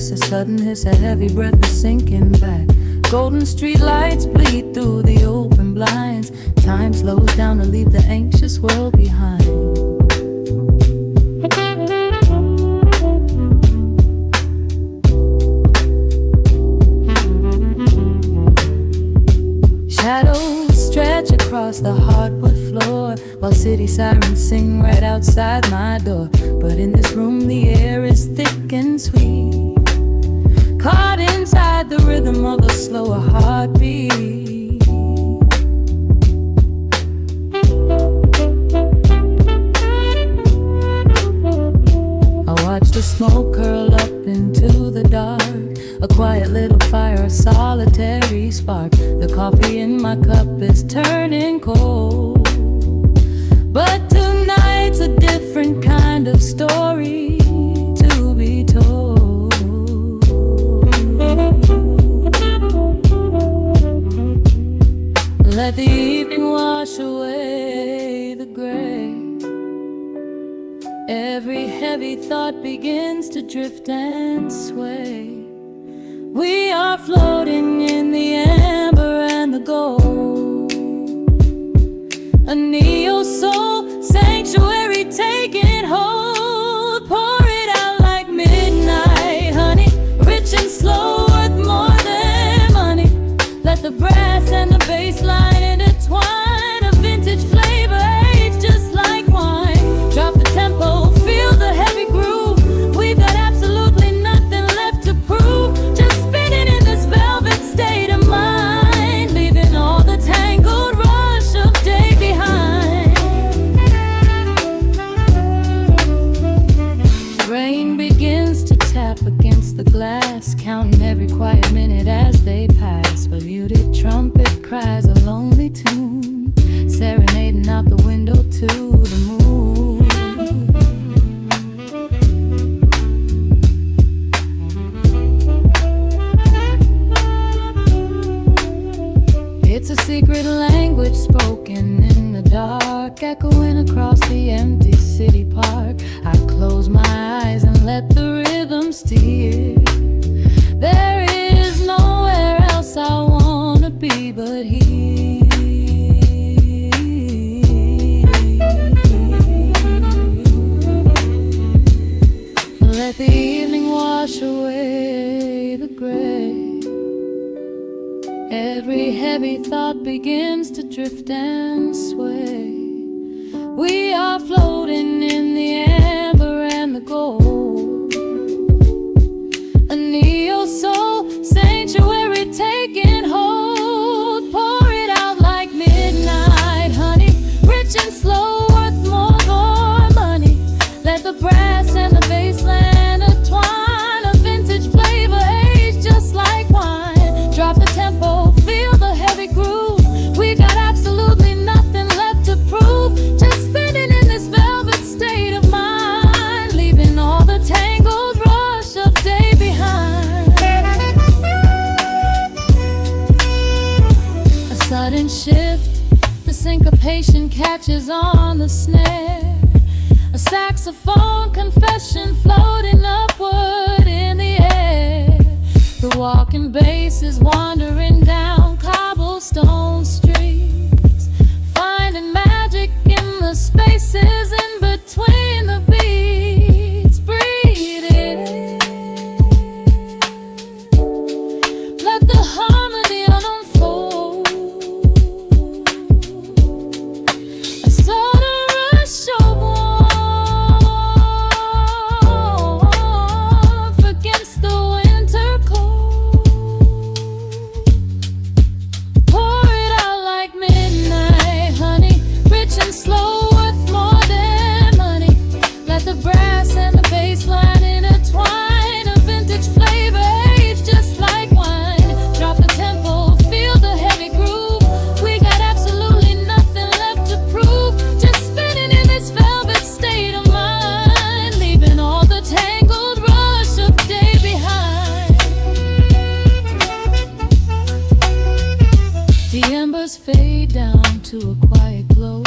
cracks, a sudden hiss, a heavy breath is sinking back. Golden street lights bleed through the open blinds. Time slows down to leave the anxious world behind. Shadows stretch across the hardwood floor, while city sirens sing right outside my door. But in this room the air is thick and sweet, caught inside the rhythm of a slower heartbeat. I watch the smoke curl up into the dark, a quiet little fire, a solitary spark. The coffee in my cup is turning cold, but tonight's a different kind of story to be told. Let the evening wash away the gray. Every heavy thought begins to drift and sway. We are floating in the amber and the gold, a neo-soul sanctuary taking hold. Pour it out like midnight honey, rich and slow, worth more than money. Let the brass and the bass line intertwine, a vintage flavor aged just like wine. Drop the tempo, feel the heavy groove. We've got absolutely nothing left to prove, just spinning in this velvet state of mind, leaving all the tangled rush of day behind. Rain begins to tap against the glass, counting every quiet minute as they pass. A muted trumpet cries a lonely tune, serenading out the window to the moon. It's a secret language spoken in the dark, echoing across the empty city park. I close my eyes and let the rhythm steer. There is nowhere else I wanna be but here. Let the evening wash away the gray. Every heavy thought begins to drift and sway. We are floating in the amber and the gold, a neo-soul sanctuary taking hold. Pour it out like midnight honey, rich and slow, worth more money. Let the brass and the bass line intertwine, a vintage flavor aged just like wine. Drop the tempo, feel the heavy groove. We got absolutely nothing left to prove, just spinning in this velvet state of mind, leaving all the tangled rush of day behind. A sudden shift, the syncopation catches on the snare, a saxophone confession floating upward in the air. The walking bass is wandering down cobblestone streets, finding magic in the spaces in between the beats. Breathe it in, let the harmony unfold. A sudden rush of warmth against the winter cold. Pour it out like midnight honey, rich and slow, worth more than money. Let the brass and the bass line intertwine, a vintage flavor aged just like wine. Drop the tempo, feel the heavy groove. We got absolutely nothing left to prove, just spinning in this velvet state of mind, leaving all the tangled rush of day behind. The embers fade down to a quiet glow.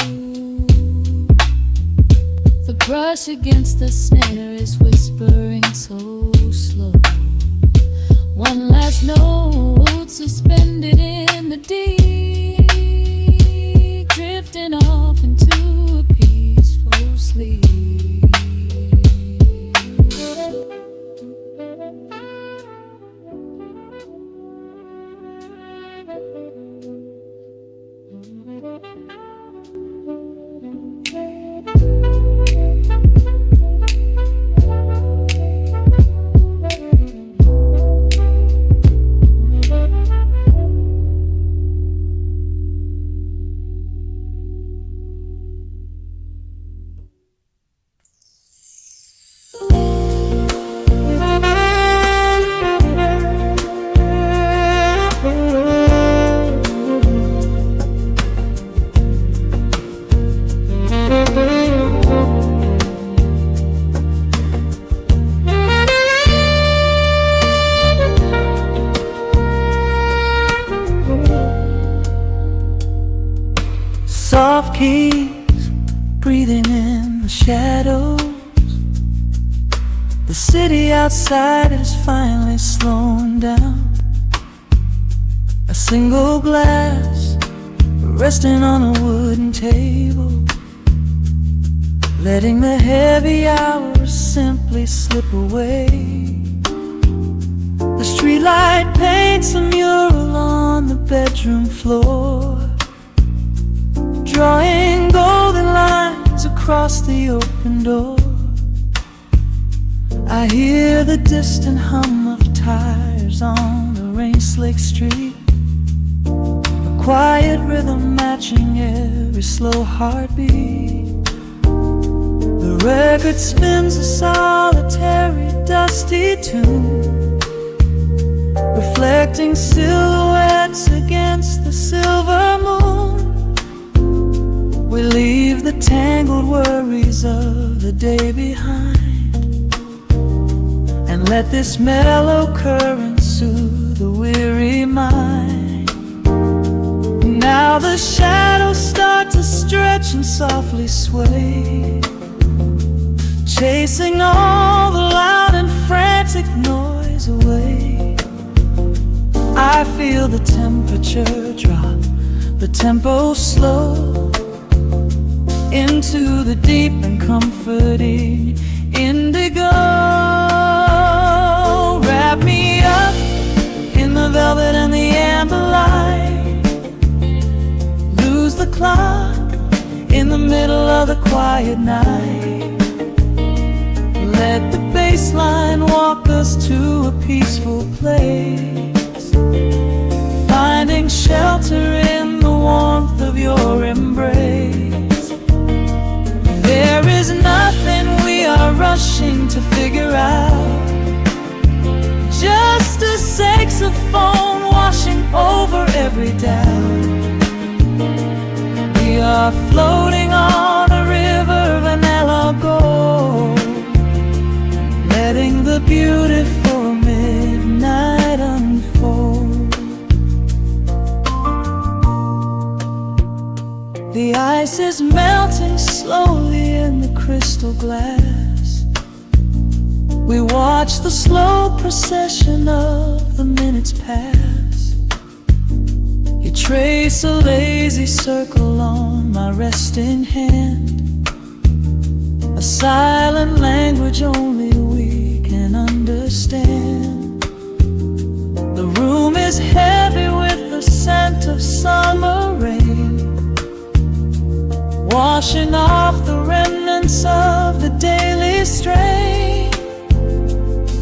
The brush against the snare is whispering so slow. One last note suspended in the deep, drifting off into a peaceful sleep. Soft keys breathing in the shadows. The city outside is finally slowing down. A single glass resting on a wooden table, letting the heavy hours simply slip away. The streetlight paints a mural on the bedroom floor, drawing golden lines across the open door. I hear the distant hum of tires on the rain-slicked street, a quiet rhythm matching every slow heartbeat. The record spins a solitary, dusty tune, reflecting silhouettes against the silver moon. We leave the tangled worries of the day behind, and let this mellow current soothe the weary mind. Now the shadows start to stretch and softly sway, chasing all the loud and frantic noise away. I feel the temperature drop, the tempo slow, into the deep and comforting indigo. Wrap me up in the velvet and the amber light, lose the clock in the middle of the quiet night. Let the bass line walk us to a peaceful place, finding shelter in the warmth of your embrace. There is nothing we are rushing to figure out, just a saxophone washing over every doubt. We are floating on a river vanilla gold, letting the beautiful midnight unfold. The ice is melting slowly in the crystal glass. We watch the slow procession of the minutes pass. You trace a lazy circle on my resting hand, a silent language only we can understand. The room is heavy with the scent of summer rain, washing off the remnants of the daily strain.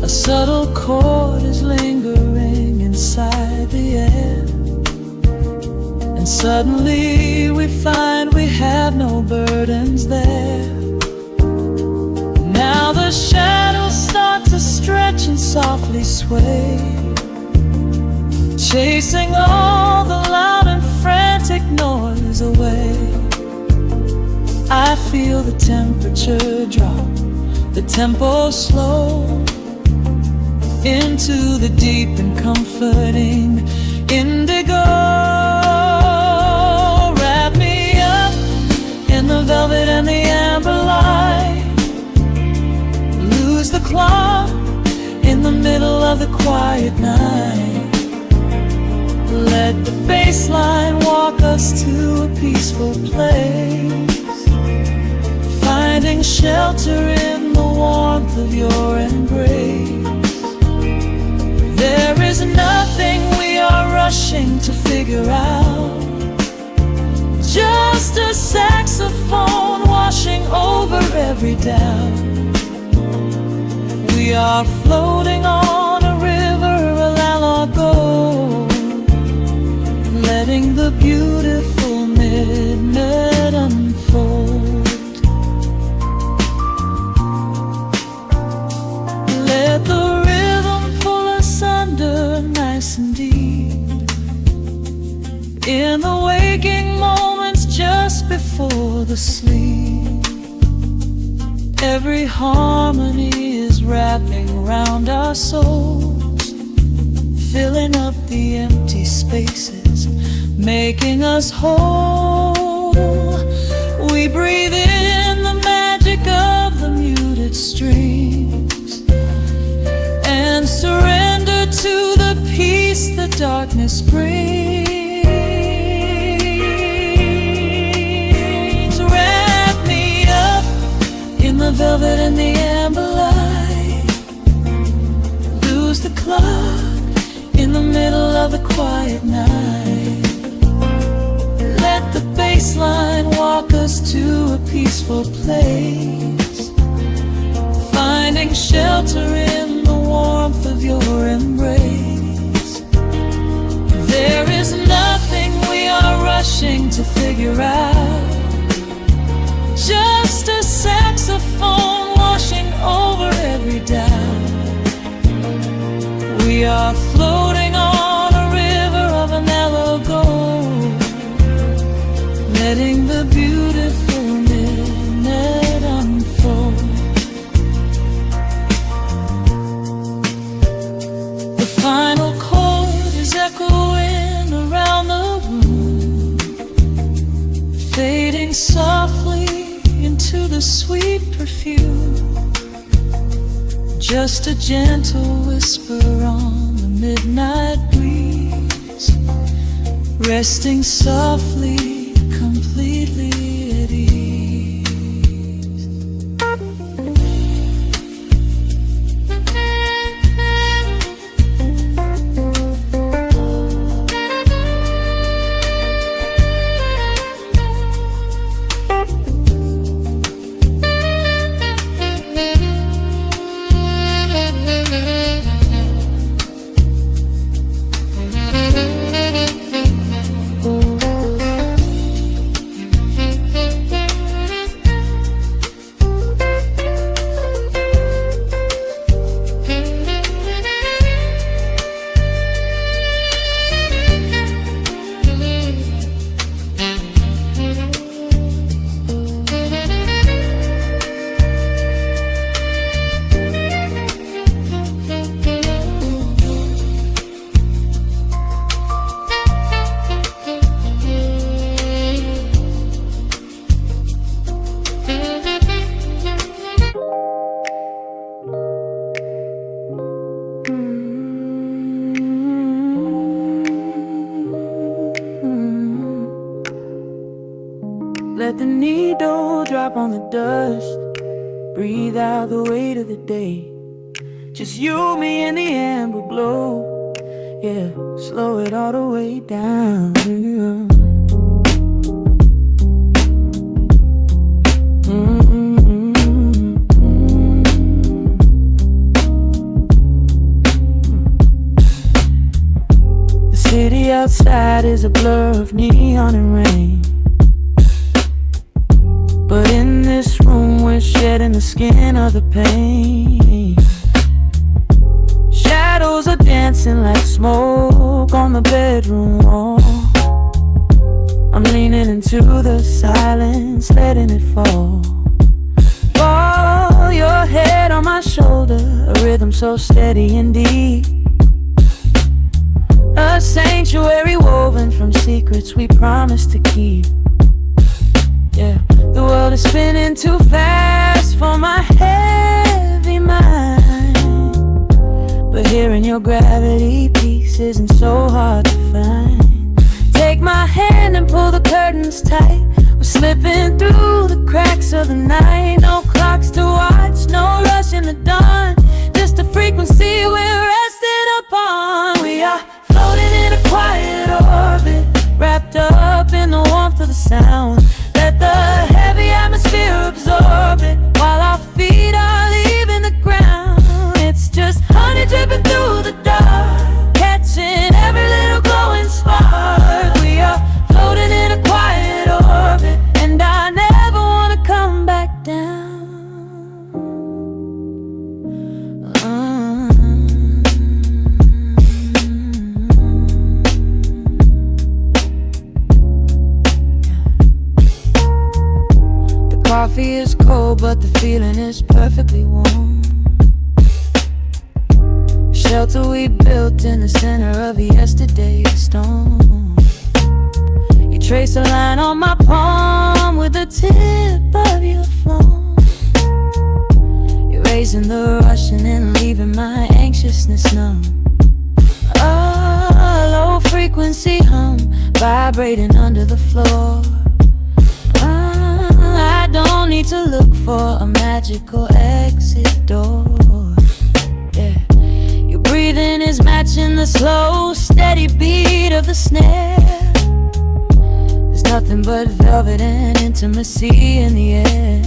A subtle chord is lingering inside the air, and suddenly we find we have no burdens there. Now the shadows start to stretch and softly sway, chasing all the loud and frantic noise away. I feel the temperature drop, the tempo slow, into the deep and comforting indigo. Wrap me up in the velvet and the amber light, lose the clock in the middle of the quiet quiet night. Let the bass line walk us to a peaceful place, finding shelter in the warmth of your embrace. There is nothing we are rushing to figure out, just a saxophone washing over every doubt. We are floating on a river, a largo, letting the beautiful midnight unfold. Let the rhythm pull us under nice and deep, in the waking moments just before the sleep. Every harmony is wrapping around our souls, filling up the empty spaces, making us whole. We breathe in the magic of the muted strings and surrender to the peace the darkness brings. Wrap me up in the velvet and the amber light, lose the clock in the middle of the quiet night. Let the bass line walk us to a peaceful place, finding shelter in the warmth of your embrace. There is nothing we are rushing to figure out, just a saxophone washing over every doubt. We are floating on a river of a mellow gold, letting the beautiful midnight unfold. The final chord is echoing around the room, fading softly into the sweet perfume. Just a gentle whisper on the midnight breeze, resting softly, completely at ease. Let the needle drop on the dust, breathe out the weight of the day. Just you, me, and the amber glow. Yeah, slow it all the way down. Yeah. The city outside is a blur of neon and rain, but in this room we're shedding the skin of the pain. Shadows are dancing like smoke on the bedroom wall. I'm leaning into the silence, letting it fall. Fall your head on my shoulder, a rhythm so steady and deep. A sanctuary woven from secrets we promised to keep. Yeah, the world is spinning too fast for my heavy mind, but But hearing your gravity piece isn't so hard to find. Take my hand and pull the curtains tight. We're slipping through the cracks of the night. No clocks to watch, no rush in the dawn. Just a frequency we're resting upon. We are floating in a quiet orbit, wrapped up in the warmth of the sound. Let the heavy atmosphere absorb it, while our feet are leaving the ground. It's just honey dripping through the dark, catching every little glowing spark. We are floating in a quiet orbit, and I never wanna come back down. The coffee is cold, but the feeling is perfectly warm. Shelter we built in the center of yesterday's storm. You trace a line on my palm with the tip of your phone, erasing the rushing and leaving my anxiousness numb. A low frequency hum vibrating under the floor. I don't need to look for a magical exit door. Breathing is matching the slow, steady beat of the snare. There's nothing but velvet and intimacy in the air.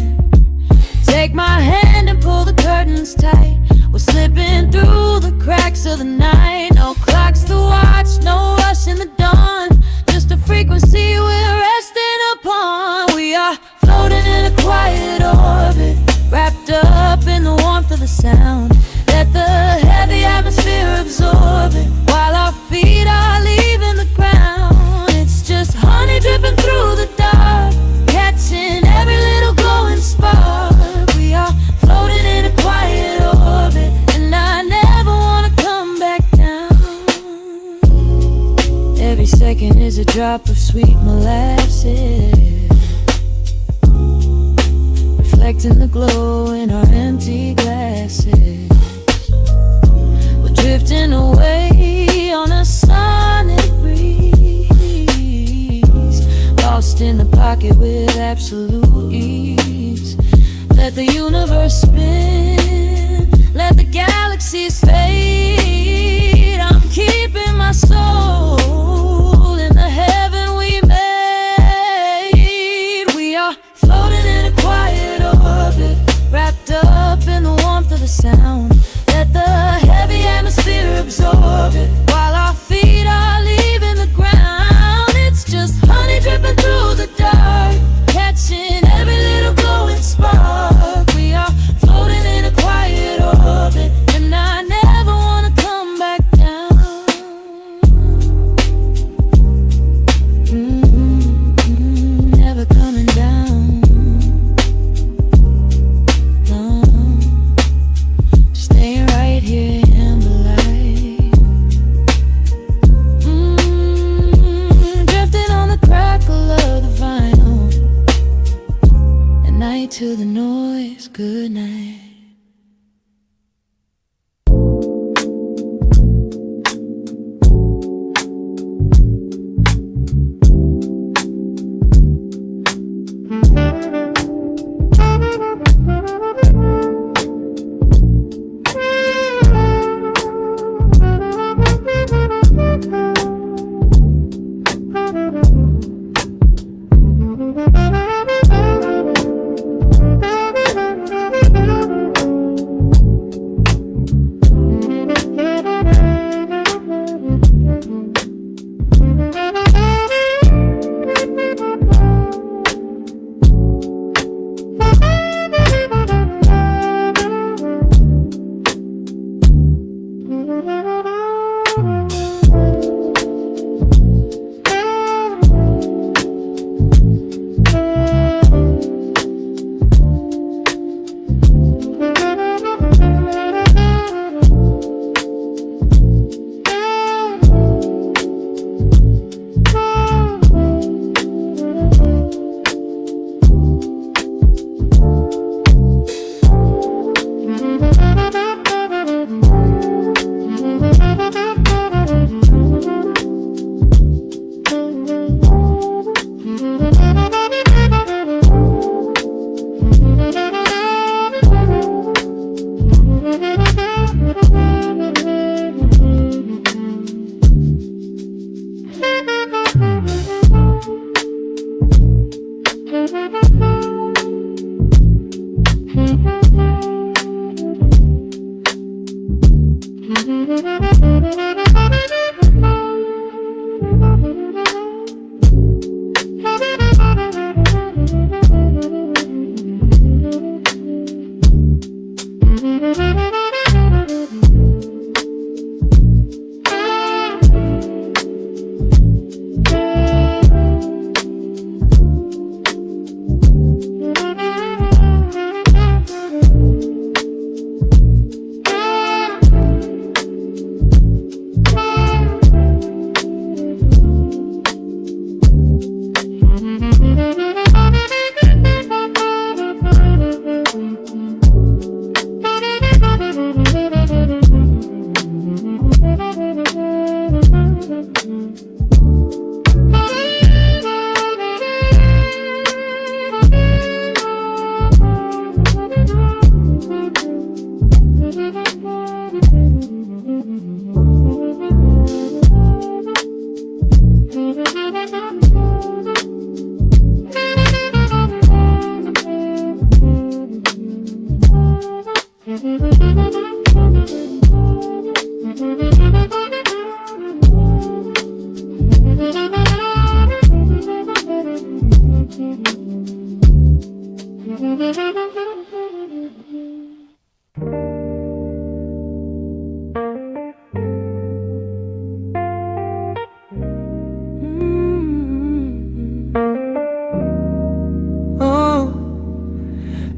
Take my hand and pull the curtains tight. We're slipping through the cracks of the night. No clocks to watch, no rush in the dawn. Just a frequency we're resting upon. We are floating in a quiet orbit, wrapped up in the warmth of the sound. Let the heavy atmosphere absorb it, while our feet are leaving the ground. It's just honey dripping through the dark, catching every little glowing spark. We are floating in a quiet orbit, and I never wanna come back down. Every second is a drop of sweet molasses, reflecting the glow in our empty glasses. Drifting away on a sonic breeze, lost in the pocket with absolute ease. Let the universe spin, let the galaxies fade. I'm keeping my soul in the heaven we made. We are floating in a quiet orbit, wrapped up in the warmth of the sound. Let the heavy atmosphere absorb it, while our feet are leaving the ground. It's just honey dripping through the dark, catching every little glowing spark. We are floating in a quiet orbit, and I never wanna come back down. Never coming down. No, staying right here in the light. Drifting on the crackle of the vinyl. At night to the noise, good night.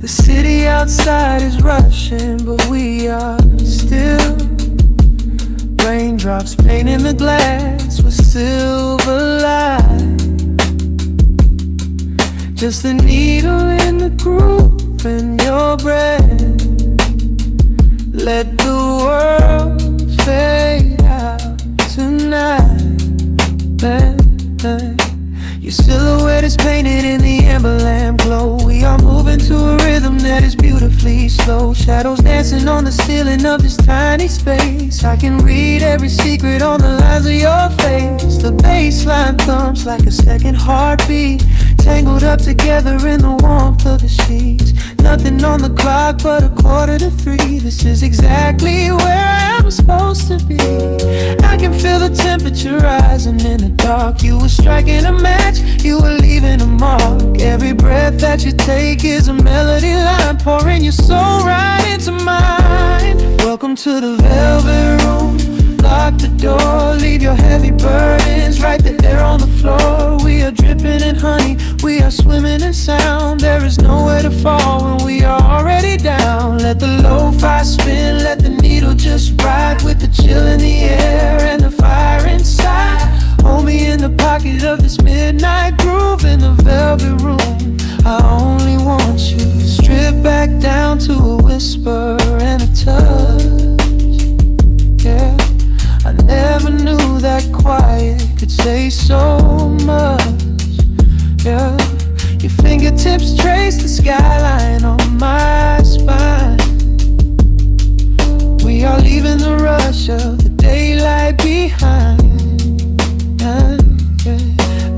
The city outside is rushing, but we are still. Raindrops painting the glass with silver light. Just a needle in the groove in your breath. Let the world fade out tonight. Your silhouette is painted in the amber lamp glow. We are moving to a rhythm that is beautifully slow. Shadows dancing on the ceiling of this tiny space. I can read every secret on the lines of your face. The bass line thumps like a second heartbeat, tangled up together in the warmth of the sheets. Nothing on the clock but 2:45. This is exactly where I'm supposed to be. I can feel the temperature rising in the dark. You were striking a match, you were leaving a mark. Every breath that you take is a melody line, pouring your soul right into mine. Welcome to the velvet room. Lock the door, leave your heavy burdens right there on the floor. We are dripping in honey, we are swimming in sound. There is nowhere to fall when we are already down. Let the lo-fi spin, let the needle just ride, with the chill in the air and the fire inside. Hold me in the pocket of this midnight groove in the velvet room. I only want you, strip back down to a whisper and a touch. Yeah, I never knew that quiet could say so much. Yeah, your fingertips trace the skyline on my spine. We are leaving the rush of the daylight behind.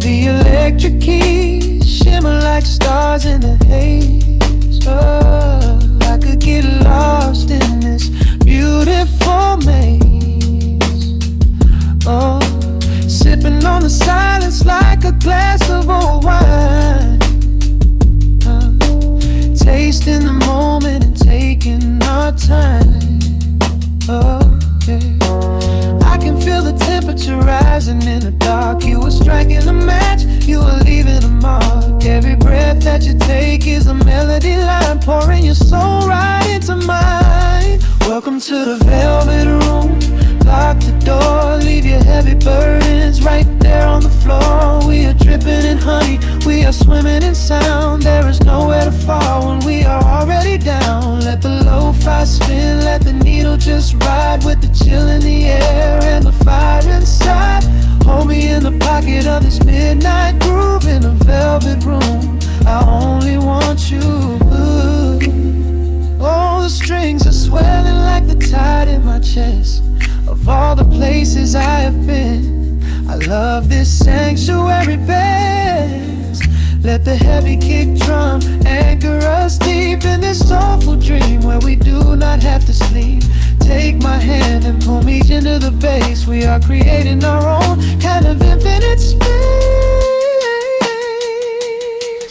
The electric keys shimmer like stars in the haze. Oh, I could get lost in this beautiful maze. Oh, sipping on the silence like a glass of old wine. Tasting the moment and taking our time. Oh, yeah. I can feel the temperature rising in the dark. You were striking a match, you were leaving a mark. Every breath that you take is a melody line, pouring your soul right into mine. Welcome to the velvet room. Lock the door, leave your heavy burdens right there on the floor. We are dripping in honey, we are swimming in sound. There is nowhere to fall when we are already down. Let the lo-fi spin, let the needle just ride, with the chill in the air and the fire inside. Hold me in the pocket of this midnight groove in a velvet room. I only want you. Oh, the strings are swelling like the tide in my chest. Of all the places I have been, I love this sanctuary best. Let the heavy kick drum anchor us deep in this soulful dream where we do not have to sleep. Take my hand and pull me into the bass. We are creating our own kind of infinite space.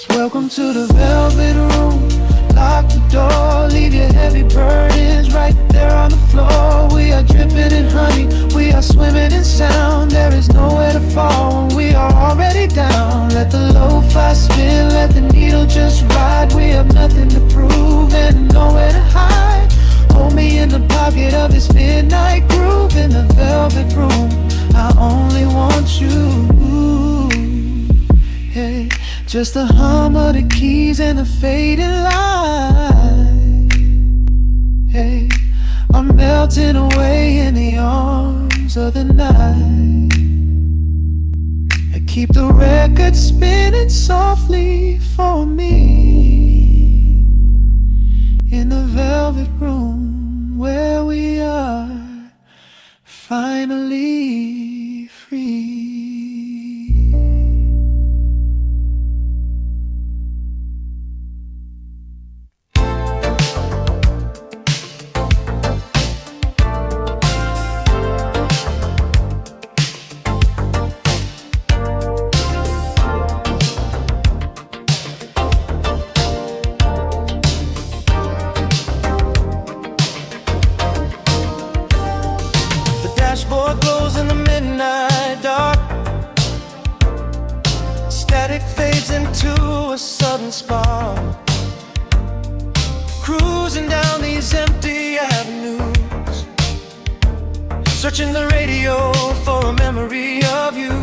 Welcome to the velvet room. Lock the door, leave your heavy burdens right there on the floor. We are dripping in honey, we are swimming in sound. There is nowhere to fall when we are already down. Let the lo-fi spin, let the needle just ride. We have nothing to prove and nowhere to hide. Hold me in the pocket of this midnight groove in the velvet room. I only want you. Hey, just the hum of the keys and the fading light. Hey, I'm melting away in the arms of the night. I keep the record spinning softly for me in the velvet room where we are finally free. Dashboard glows in the midnight dark. Static fades into a sudden spark. Cruising down these empty avenues, searching the radio for a memory of you.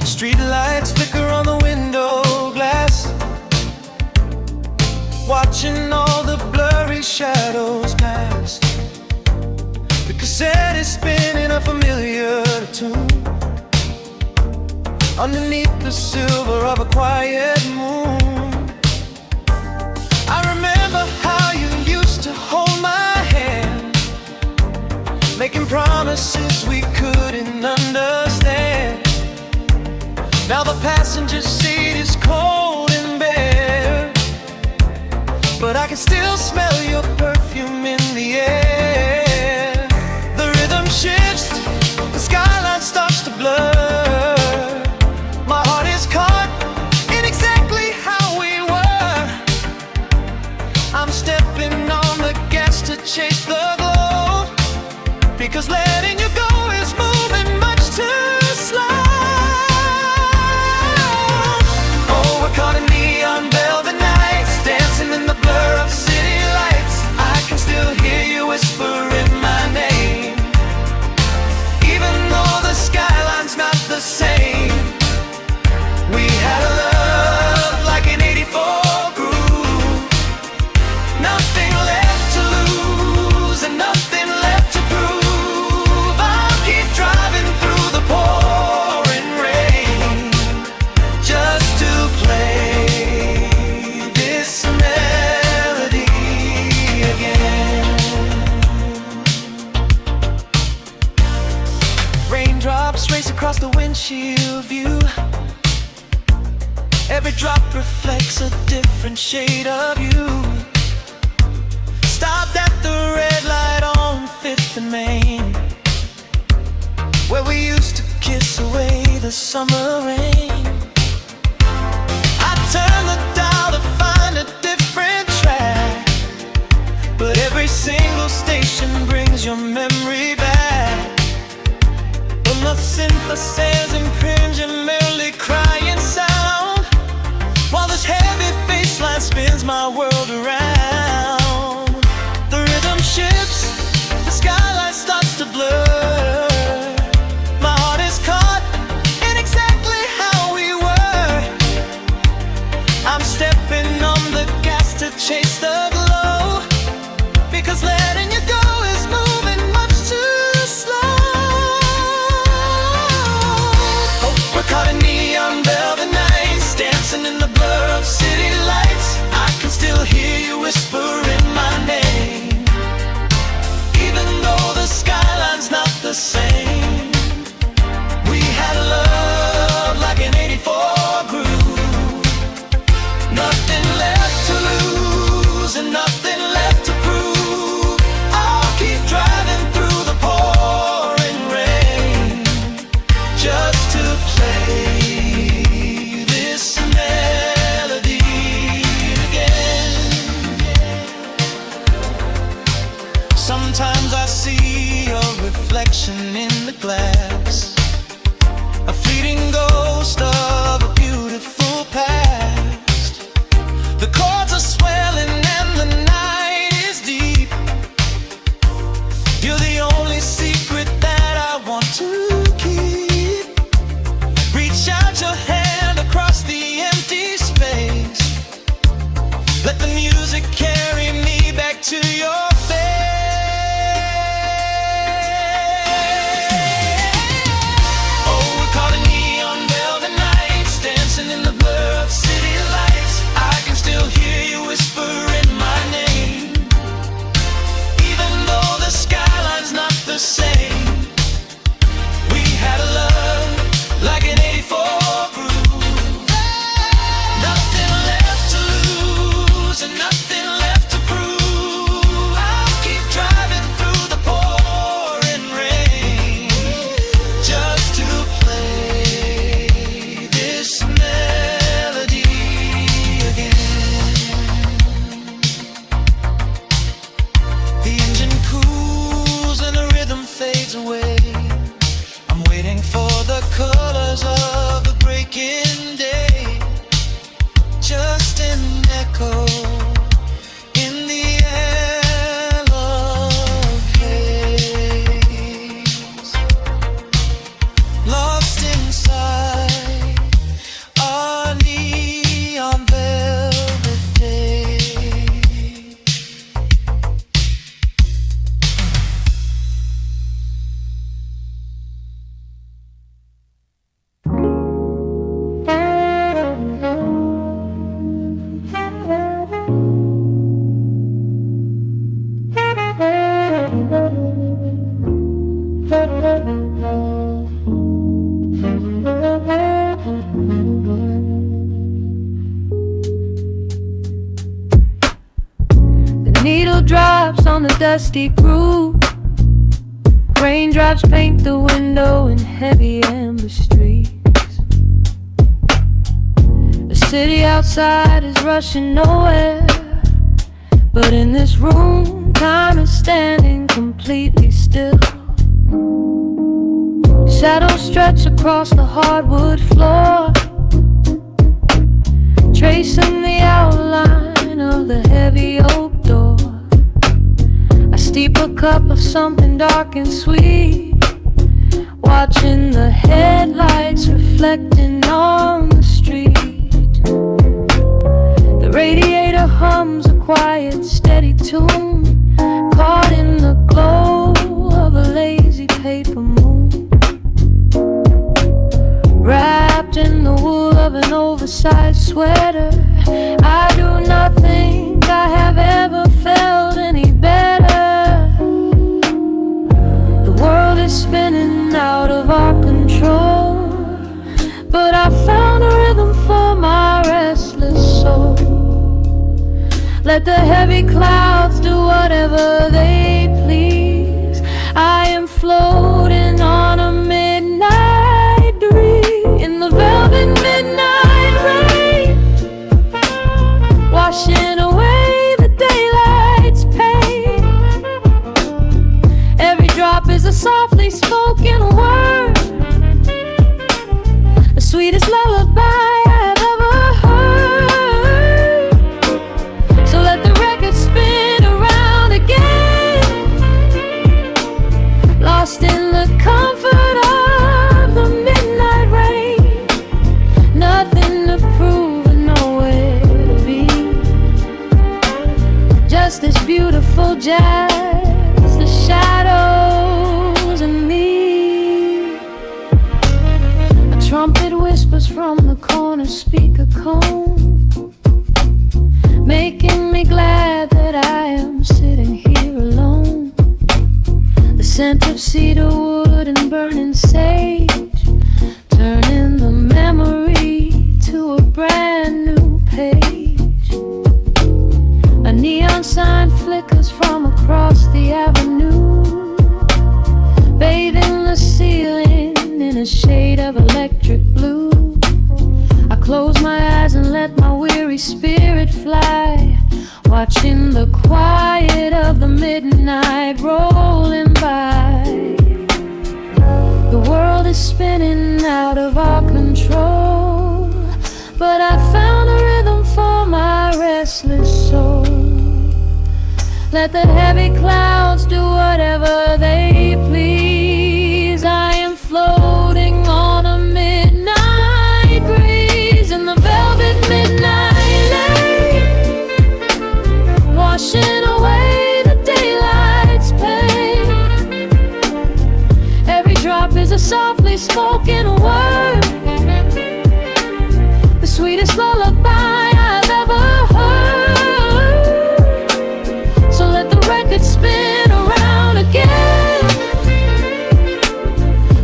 Street lights flicker on the window glass, watching all the blurry shadows pass. The cassette is spinning a familiar tune underneath the silver of a quiet moon. I remember how you used to hold my hand, making promises we couldn't understand. Now the passenger seat is cold and bare, but I can still smell your perfume in the air. Shifts, the skyline starts to blur. My heart is caught in exactly how we were. I'm stepping on the gas to chase the glow, because letting you go is moving much too slow. Oh, we're caught in neon velvet nights, dancing in the blur of city lights. I can still hear you whispering my name, the skyline's not the same. We had a love like an 84 groove, nothing left to lose and nothing left to prove. I'll keep driving through the pouring rain just to play this melody again. Raindrops race across the windshield view. Every drop reflects a different shade of you. Stopped at the red light on 5th and Main, where we used to kiss away the summer rain. I turned the dial to find a different track, but every single station brings your memory back. The synth says imprint your merely crying sound, while this heavy bass line spins my world around. The rhythm shifts, the skyline starts to blur. My heart is caught in exactly how we on the dusty groove. Raindrops paint the window in heavy amber streets. The city outside is rushing nowhere, but in this room, time is standing completely still. Shadows stretch across the hardwood floor, tracing the outline of the heavy oak door. I steep a cup of something dark and sweet, watching the headlights reflecting on the street. The radiator hums a quiet, steady tune, caught in the glow of a lazy paper moon. Wrapped in the wool of an oversized sweater, I do not think I have ever felt any better. The world is spinning out of our control, but I found a rhythm for my restless soul. Let the heavy clouds do whatever they please. I am floating on a midnight breeze in the velvet midnight rain, washing away the daylight's pain. Every drop is a softly spoken word, the sweetest lullaby I've ever heard. So let the record spin around again, lost in the comfort of the midnight rain. Nothing to prove and nowhere to be, just this beautiful jazz, the shadows and me. A trumpet whispers from the corner speaker cone, making me glad that I am sitting here alone. The scent of cedar wood and burning sage, turning the memory to a brand new page. A neon sign flickers from across the avenue, bathing the ceiling in a shade of electric blue. I close my eyes and let my weary spirit fly, watching the quiet of the midnight rolling by. The world is spinning out of our control, but I found a rhythm for my restless soul. Let the heavy clouds do whatever they please. I am floating on a midnight breeze in the velvet midnight lane, washing away the daylight's pain. Every drop is a softly spoken word, the sweetest lullaby I've ever heard. So let the record spin around again,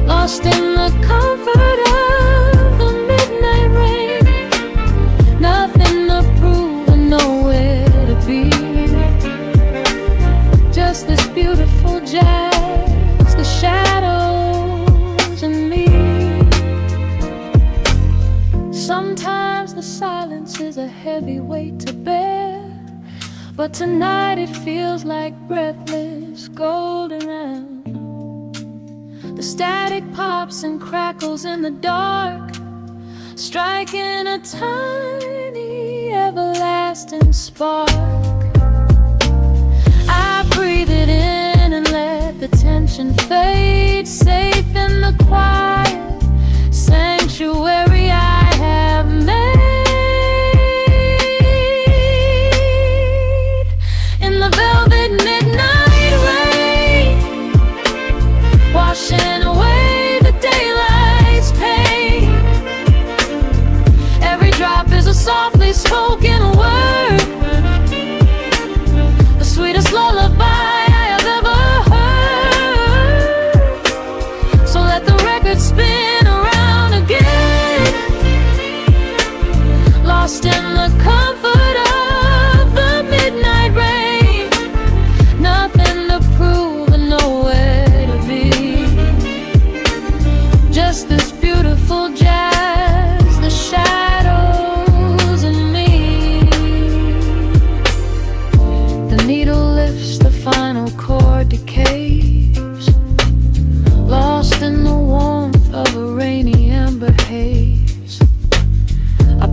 lost in the comfort of the midnight rain. Nothing to prove and nowhere to be, just this beautiful jazz, the shadows and me. Sometimes the silence is a heavy weight to bear, but tonight it feels like breathless golden air. The static pops and crackles in the dark, striking a tiny everlasting spark. I breathe it in and let the tension fade, safe in the quiet sanctuary I have made. In the velvet midnight rain, washing away the daylight's pain. Every drop is a softly spoken word, the sweetest lullaby I have ever heard. So let the record spin around again, lost in the comfort of the midnight rain. Nothing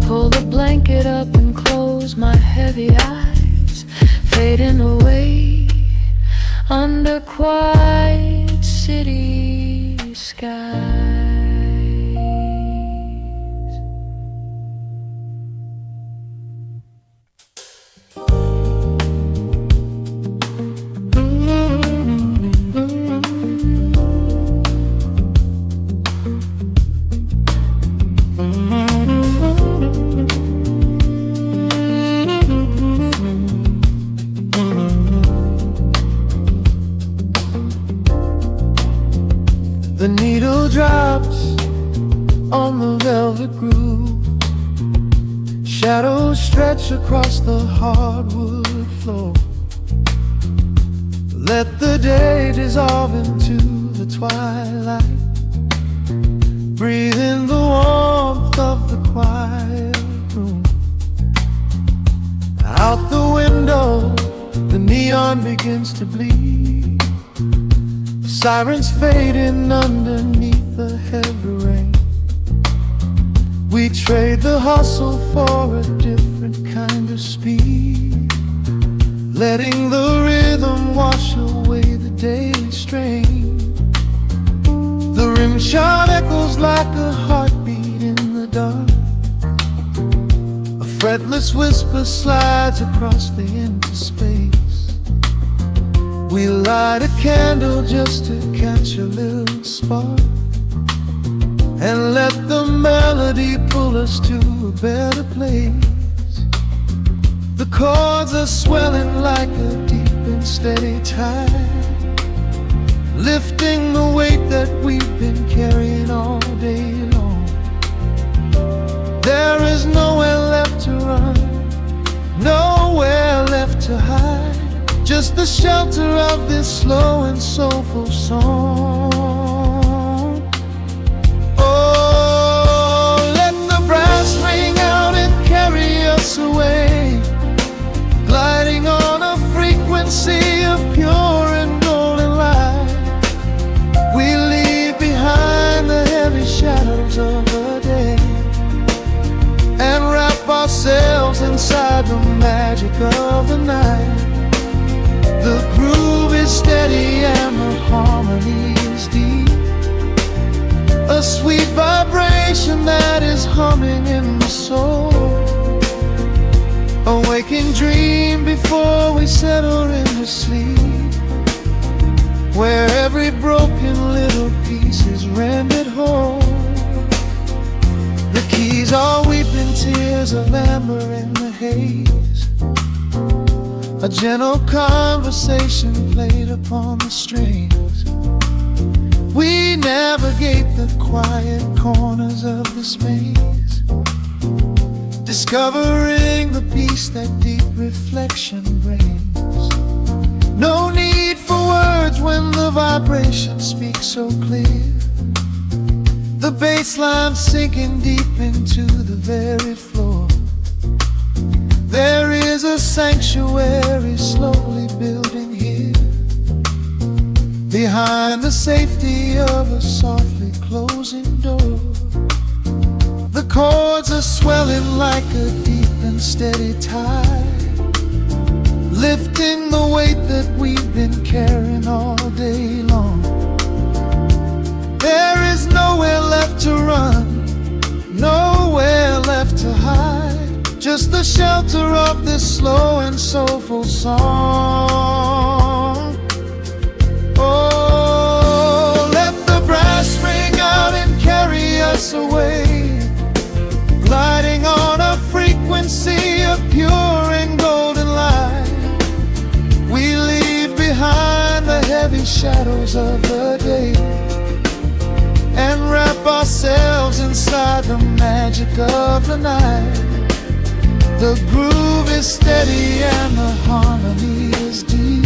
pull the blanket up and close my heavy eyes, fading away under quiet city skies. The needle drops on the velvet groove. Shadows stretch across the hardwood floor. Let the day dissolve into the twilight. Breathe in the warmth of the quiet room. Out the window, the neon begins to bleed. Sirens fading underneath the heavy rain. We trade the hustle for a different kind of speed, letting the rhythm wash away the daily strain. The rim shot echoes like a heartbeat in the dark. A fretless whisper slides across the empty space. We light a candle just to catch a little spark, and let the melody pull us to a better place. The chords are swelling like a deep and steady tide, lifting the weight that we've been carrying all day long. There is nowhere left to run, nowhere left to hide, just the shelter of this slow and soulful song. Oh, let the brass ring out and carry us away, gliding on a frequency of pure and golden light. We leave behind the heavy shadows of the day, and wrap ourselves inside the magic of the night. The groove is steady and the harmony is deep, a sweet vibration that is humming in the soul. A waking dream before we settle into sleep, where every broken little piece is rendered whole. The keys are weeping tears of amber in the haze, a gentle conversation played upon the strings. We navigate the quiet corners of this maze, discovering the peace that deep reflection brings. No need for words when the vibration speaks so clear. The bass line sinking deep into the very floor. There is a sanctuary slowly building here, behind the safety of a softly closing door. The chords are swelling like a deep and steady tide, lifting the weight that we've been carrying all day long. There is nowhere left to run, nowhere left to hide, just the shelter of this slow and soulful song. Oh, let the brass ring out and carry us away, gliding on a frequency of pure and golden light. We leave behind the heavy shadows of the day, and wrap ourselves inside the magic of the night. The groove is steady and the harmony is deep,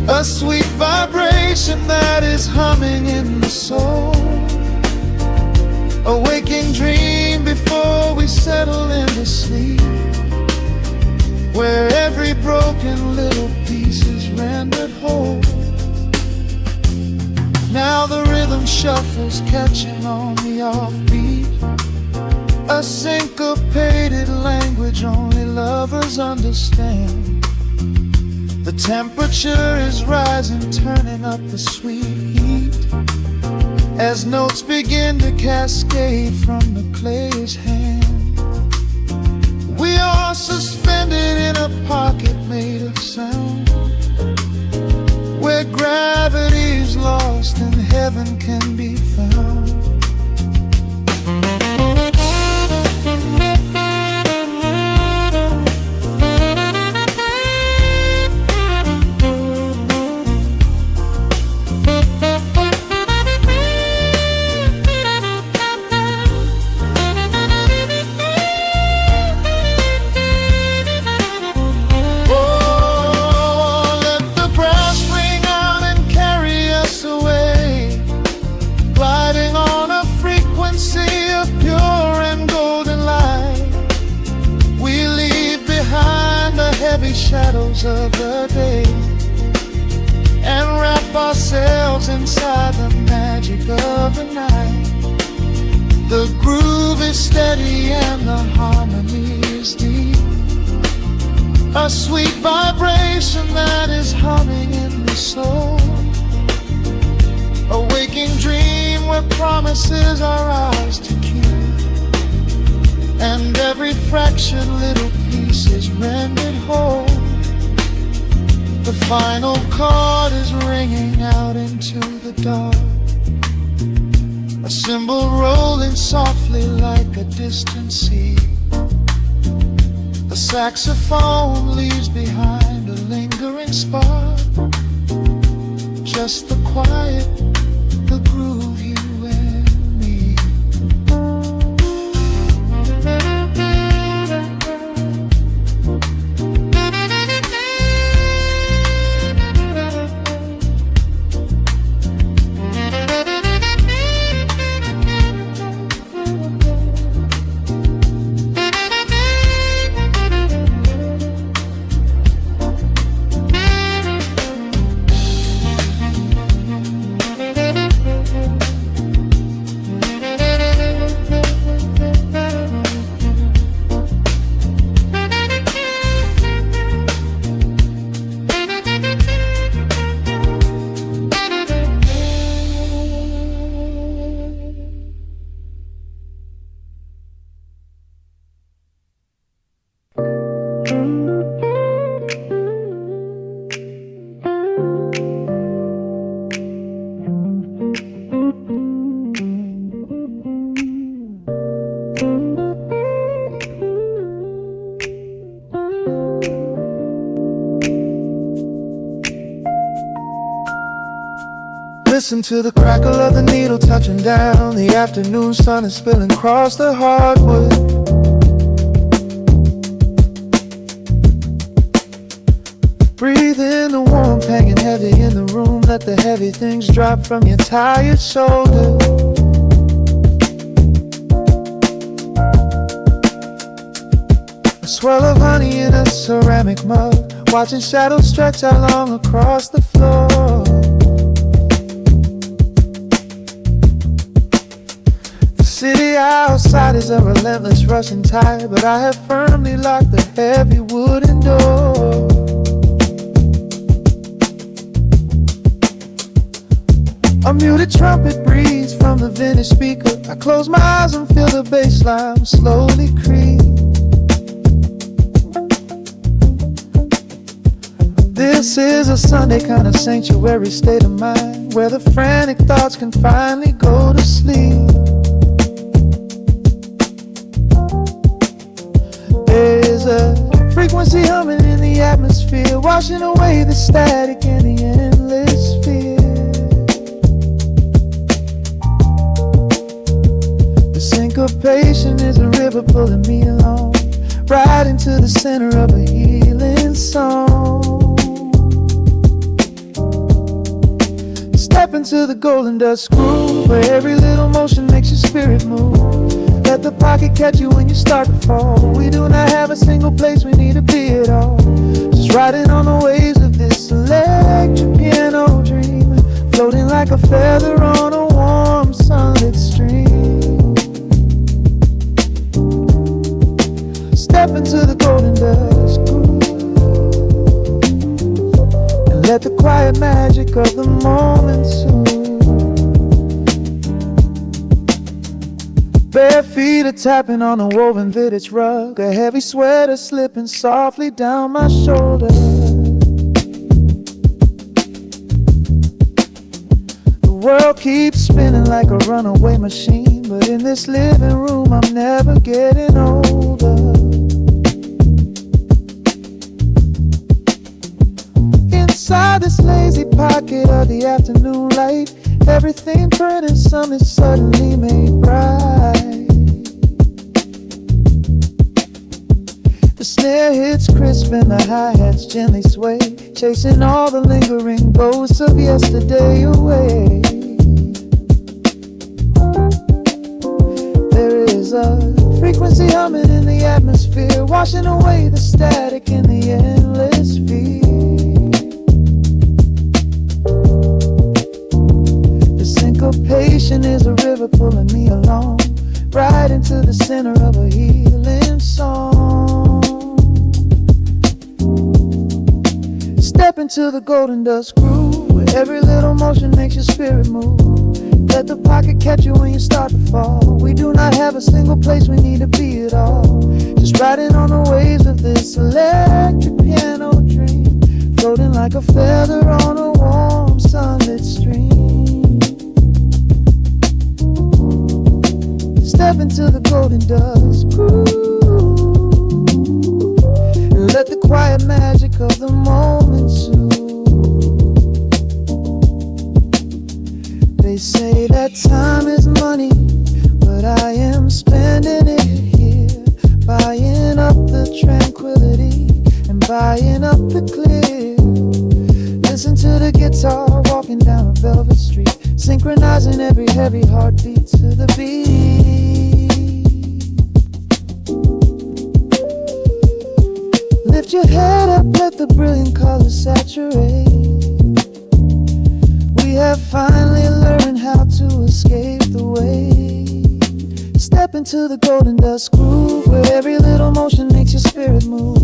a sweet vibration that is humming in the soul. A waking dream before we settle into sleep, where every broken little piece is rendered whole. Now the rhythm shuffles, catching on the offbeat, A syncopated language only lovers understand. The temperature is rising, turning up the sweet heat, as notes begin to cascade from the player's hand. We are suspended in a pocket made of sound, where gravity is lost and heaven can be found. Shadows of the day and wrap ourselves inside the magic of the night. The groove is steady and the harmony is deep, a sweet vibration that is humming in the soul, a waking dream where promises are ours to keep, and every fractured little piece is rendered whole. The final chord is ringing out into the dark, a cymbal rolling softly like a distant sea. The saxophone leaves behind a lingering spark, just the quiet, the groove, you and me. Listen to the crackle of the needle touching down. The afternoon sun is spilling across the hardwood. Breathe in the warmth hanging heavy in the room. Let the heavy things drop from your tired shoulder. A swirl of honey in a ceramic mug, watching shadows stretch out long across the floor. City outside is a relentless rushing tide, but I have firmly locked the heavy wooden door. A muted trumpet breathes from the vintage speaker. I close my eyes and feel the bass line slowly creep. This is a Sunday kind of sanctuary state of mind, where the frantic thoughts can finally go to sleep. There's a frequency humming in the atmosphere, washing away the static and the endless fear. The syncopation is a river pulling me along, right into the center of a healing song. Step into the golden dust groove, where every little motion makes your spirit move. Let the pocket catch you when you start to fall. We do not have a single place we need to be at all. Just riding on the waves of this electric piano dream, floating like a feather on a warm sunlit stream. Step into the golden dust groove and let the quiet magic of the moment soothe. Bare feet are tapping on a woven vintage rug, a heavy sweater slipping softly down my shoulder. The world keeps spinning like a runaway machine, but in this living room I'm never getting older. Inside this lazy pocket of the afternoon light, everything burning, something suddenly made bright. The snare hits crisp and the hi-hats gently sway, chasing all the lingering ghosts of yesterday away. There is a frequency humming in the atmosphere, washing away the static in the endless field. Syncopation is a river pulling me along, right into the center of a healing song. Step into the golden dust groove, where every little motion makes your spirit move. Let the pocket catch you when you start to fall. We do not have a single place we need to be at all, just riding on the waves of this electric piano dream, floating like a feather on a warm sunlit stream. Step into the golden dust groove and let the quiet magic of the moment soothe. They say that time is money, but I am spending it here, buying up the tranquility and buying up the clear. Listen to the guitar walking down a velvet street, synchronizing every heavy heartbeat to the beat. Lift your head up, let the brilliant colors saturate. We have finally learned how to escape the weight. Step into the golden dust groove, where every little motion makes your spirit move.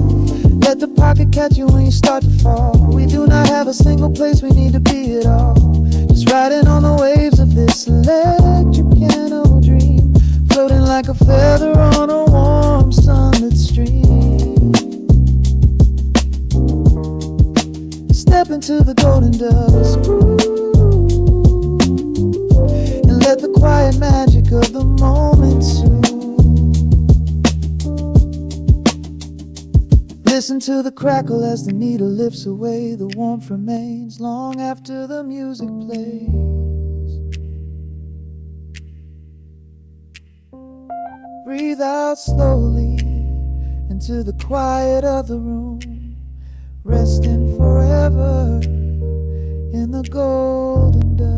Let the pocket catch you when you start to fall. We do not have a single place we need to be at all, just riding on the waves of this electric piano dream, floating like a feather on a warm sunlit stream. Step into the golden dust groove and let the quiet magic of the moment soothe. Listen to the crackle as the needle lifts away. The warmth remains long after the music plays. Breathe out slowly into the quiet of the room, resting forever in the golden dust.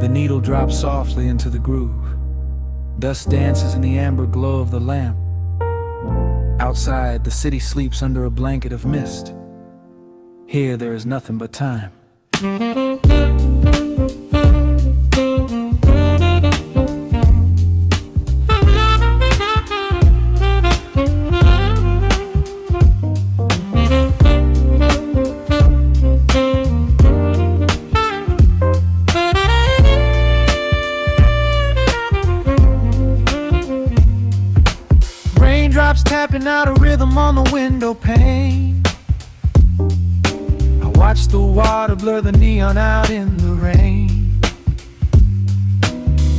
The needle drops softly into the groove. Dust dances in the amber glow of the lamp. Outside, the city sleeps under a blanket of mist. Here, there is nothing but time. Tapping out a rhythm on the window pane. I watch the water blur the neon out in the rain.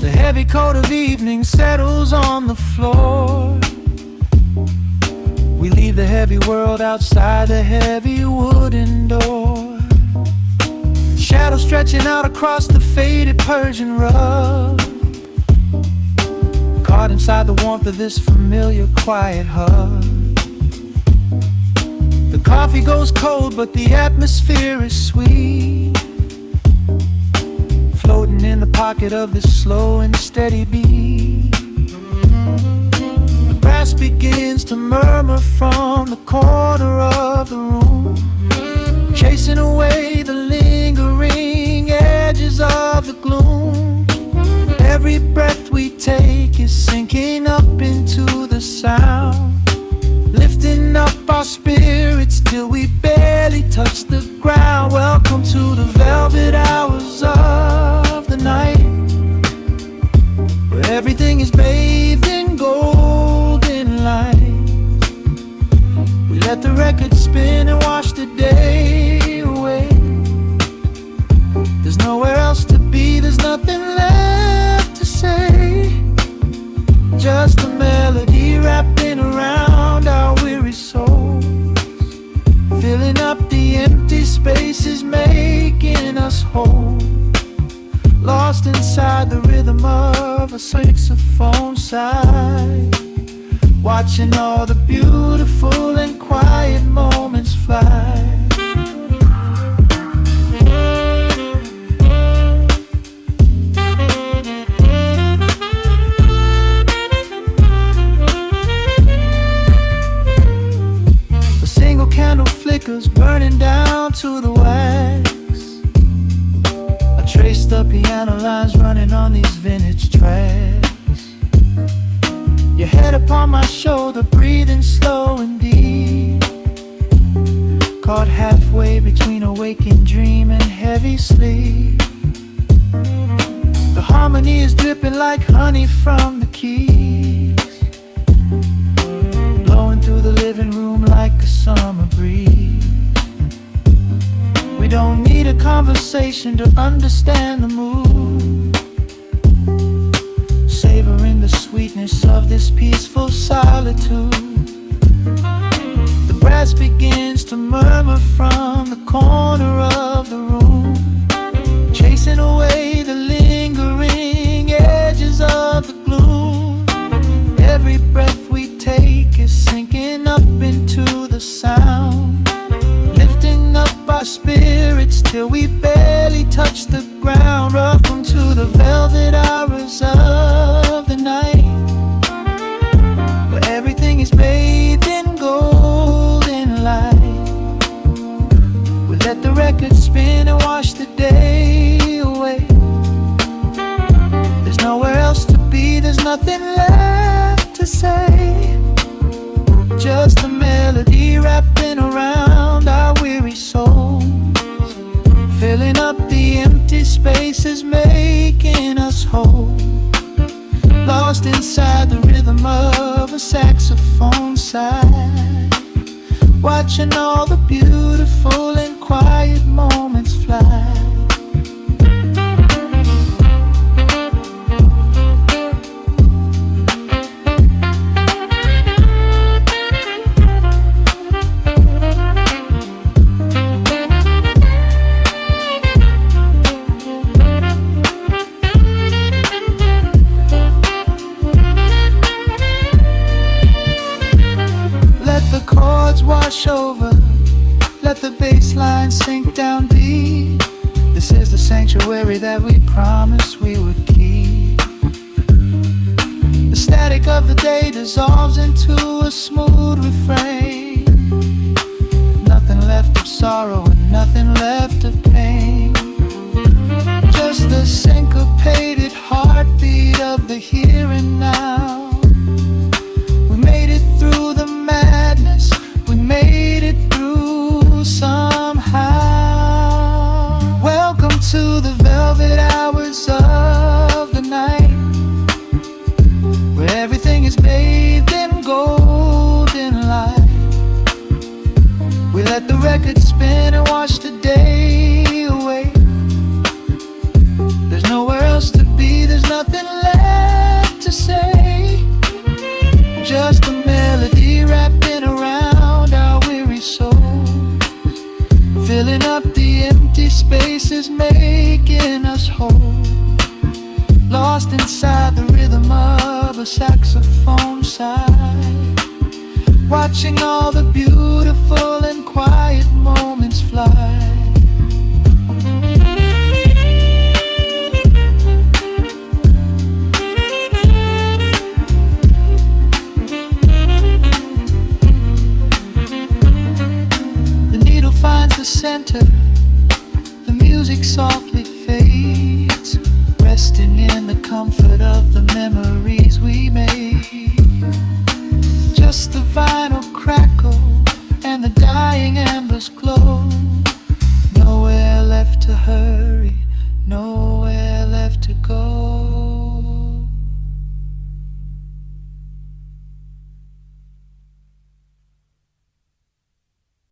The heavy coat of evening settles on the floor. We leave the heavy world outside the heavy wooden door. Shadows stretching out across the faded Persian rug, caught inside the warmth of this familiar quiet hug. The coffee goes cold, but the atmosphere is sweet, floating in the pocket of this slow and steady beat. murmur from the corner of the room, chasing away the lingering edges of the gloom. Every breath we take is sinking up into the sound, lifting up our spirits till we barely touch the ground. Welcome to the velvet hours of the night, where everything is bathed in golden light. We let the record spin and wash the day away. There's nowhere else to be, there's nothing left to say. Just a melody wrapping around our weary souls, filling up the empty spaces, making us whole. Lost inside the rhythm of a saxophone sigh, watching all the beautiful and quiet moments fly. A single candle flickers, burning down to the wax. I trace the piano lines running on these vintage tracks. Your head upon my shoulder, breathing slow and deep, caught halfway between a waking dream and heavy sleep. The harmony is dripping like honey from the keys, blowing through the living room like a summer breeze. We don't need a conversation to understand the mood, savoring the sweetness of this peaceful solitude. The brass begins to murmur from the corner of the room, chasing away the lingering edges of the gloom. Every breath we take is sinking up into the sound, lifting up our spirits till we barely touch the ground. Welcome to the velvet hours of the night, where everything is bathed in golden light. We let the record spin and wash the day away. There's nowhere else to be, there's nothing left to say. Just a melody wrapping around our weary souls, filling up the empty spaces, making us whole. Lost inside the rhythm of a saxophone sigh, watching all the beautiful and quiet moments fly. Wash over, let the bass line sink down deep. This is the sanctuary that we promised we would keep. The static of the day dissolves into a smooth refrain. Nothing left of sorrow and nothing left of pain, just the syncopated heartbeat of the here and now. We made it through the madness, we made it through somehow. Welcome to the velvet hours of the night, where everything is bathed in golden light. We let the record spin and wash the day away. There's nowhere else to be, there's nothing left to say. Just a melody wrapping around our weary souls, filling up the empty spaces, making us whole. Lost inside the rhythm of a saxophone sigh, watching all the beautiful and quiet moments fly. us close.